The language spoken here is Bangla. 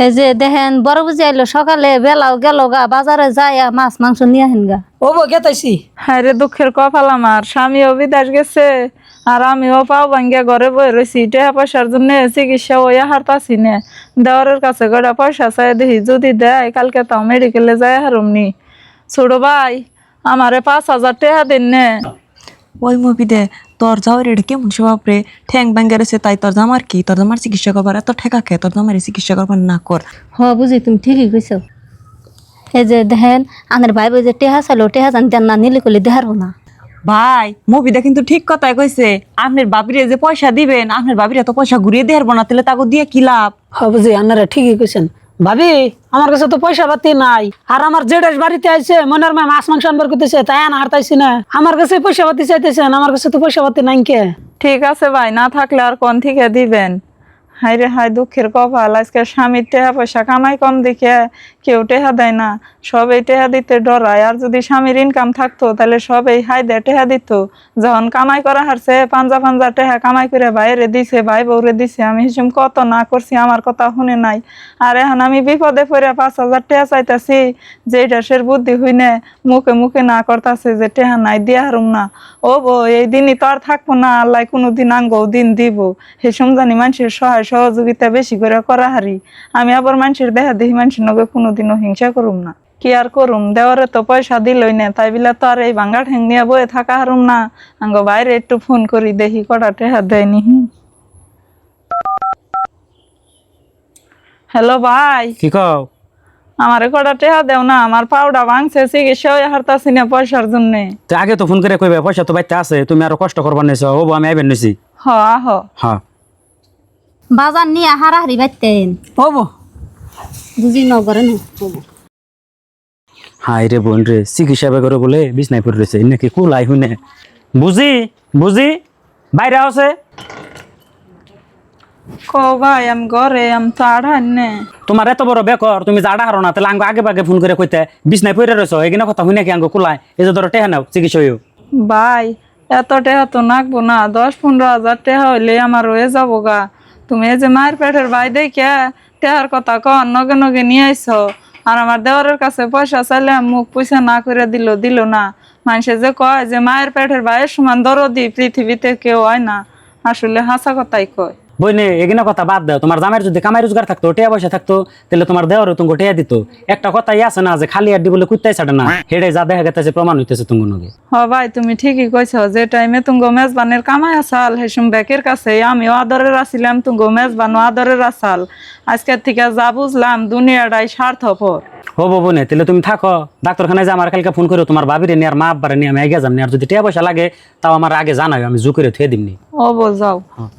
এই যে দেখেন বড় বুঝি আইলো সকালে বেলাও গেল গা বাজারে যায় মাছ মাংস নিয়ে আহেন গা। ও বো গেতাইছি। হায় রে দুঃখের কপাল আমার, স্বামীও বিদেশ গেছে আর আমিও পাও ভাঙ্গিয়া ঘরে বয়ে রয়েছি। টাকা পয়সার জন্য চিকিৎসা ওই হারতাছি না। দেওয়ারের কাছে গড়া পয়সা চাই দেখি, যদি দেয় কালকে তাও মেডিকেলে যায় হারুমনি। ছোট ভাই আমারে 5,000 টাকা দিন নে। ওই মুভি দে তোর যাওয়ার এটা কেমন স্বভাব রে, ঠ্যাং ভাঙ্গা রয়েছে তাই তোর জামার কি, তোর জামার চিকিৎসা করবার এত ঠেকা খেয়ে তোর জামার চিকিৎসা করবার না কর। হ বুঝি তুমি ঠিকই কইছো। এই যে দেখেন আনের ভাই বই যে টেহা চাইলো টেহা জান দেন না নিলে করলে দেহারও না। ভাই মুভিটা কিন্তু ঠিক কথাই কইছে, আপনার বাবিরে যে পয়সা দিবেন আপনার বাবিরে তো পয়সা ঘুরিয়ে দেওয়ার না, তাহলে তাকে দিয়ে কি লাভ। বুঝি আপনারা ঠিকই কইছেন। ভাবি আমার কাছে তো পয়সা পাতি নাই, আর আমার জেঠাস বাড়িতে আইছে মনের মা মাছ মাংস আনবার করতেছে, তাই আনা হারতাইছি না। আমার কাছে পয়সা পাতি চাইতেছেন, আমার কাছে তো পয়সা পাতি নাই কে। ঠিক আছে ভাই, না থাকলে আর কোন থেকে দিবেন। হাই রে হাই দুঃখের কপাল, আজকে স্বামীর টেহা পয়সা কামাই কম দেখে কেউ টেহা দেয় না, সবাই টেহা দিতে ডরায়। আর যদি স্বামীর ইনকাম থাকতো তাহলে সবাই হাই দেয় টেহা দিত। যখন কামাই করা হারছে পাঞ্জা পাঞ্জা টেহা কামাই করে ভাইরে দিছে, ভাই বউরে দিছে, আমি হিসেম কত না করছি, আমার কথা শুনে নাই। আর এখন আমি বিপদে পড়ে 5,000 টেহা চাইতাছি, যে ডাসের বুদ্ধি হইনে মুখে মুখে না করতাছে যে টেহা নাই দিয়া হারুম না। ও বো এই দিনই তো আর থাকবো না, আল্লাহ কোনোদিন আঙ্গও দিন দিব। হেসম জানি মানুষের সহায় সহযোগিতা বেশি করে করা হারি। আমি আবার মানুষের দেখা দেখি মানুষের নগে কোনোদিনও হিংসা করুম না। কি আর করুম, দেওয়ারে তো পয়সা দিলই না, তাই বিলা তো আর এই ভাঙ্গা ঠেং নিয়ে বয়ে থাকা হারুম না। আঙ্গ বাইরে একটু ফোন করি দেখি কটা টেহা দেয়নি। হ্যালো ভাই, কি কও? আমারে কটা টেহা দেও না, আমার পাউডা ভাঙছে, চিকিৎসা হয়ে হারতাছি না পয়সার জন্য। তো আগে তো ফোন করে কইবে পয়সা তো বাইতে আছে, তুমি আরো কষ্ট করবার নিছো। ও আমি আইবেন নিছি। হ আহ হ্যাঁ বাজার নিয়ে হারাহারি বাইতেন ও বো বুঝি নগরে না। হাই রে বোন রে, চিকিৎসা বেগরে বলে বিছনায় পড়ে রয়েছে নাকি কুলাই হুনে। বুঝি বুঝি বাইরে আছে। কো ভাই আমি ঘরে, আমি তো আড়াই নে। তোমার এত বড় বেকর, তুমি জাডা হারো না, তাহলে আঙ্গ আগে বাগে ফোন করে কইতে বিছনায় পড়ে রয়েছো, এখানে কথা হুনে কি আঙ্গ কুলাই। এই যে ধরো টেহা নাও চিকিৎসা হইও। ভাই এত টেহা তো নাকবো না, 10-15 হাজার টেহা হইলে আমার হয়ে যাবো গা। তুমি এই যে মায়ের পেটের ভাই দেখে টেহার কথা কন নগে নগে নিয়ে আইসো। আর আমার দেওয়ারের কাছে পয়সা চাইলে মুখ পয়সা না করে দিল না। মানুষে যে কয় যে মায়ের পেটের ভাইয়ের সমান দরদি পৃথিবীতে কেউ হয় না, আসলে হাসা কথাই কয়। বইনে এগুলো কথা বাদ দাও। তোমার জামাইয়ের যদি কামাই রোজগার থাকতো, টেয়া পয়সা থাকতো, তাহলে তোমার দেওয়ারও তুমি টেয়া দিত। একটা কথাই আছে না যে খালি আড্ডি বলে কুত্তাই ছাড়ে না, হেডে যা দেখা গেছে প্রমাণ হইতেছে তুমি নগে। হ ভাই তুমি ঠিকই কইছ, যে টাইমে তুঙ্গ মেজবানের কামাই আসাল হেসুম ব্যাকের কাছে আমিও আদরের আসিলাম, তুঙ্গ মেজবানও আদরের আসাল। আজকের থেকে যা বুঝলাম দুনিয়াটাই স্বার্থপর। হবো বোনে, তাহলে তুমি থাকো ডাক্তারখানায় যা, আমার কালকে ফোন করো তোমার বাবিরে নিয়ে আর মা আব্বারে নিয়ে আমি আগে যাম। আর যদি টেয়া পয়সা লাগে তাও আমার আগে জানাও, আমি জু করে থুয়ে দিমনি। ও বো যাও। হ্যাঁ।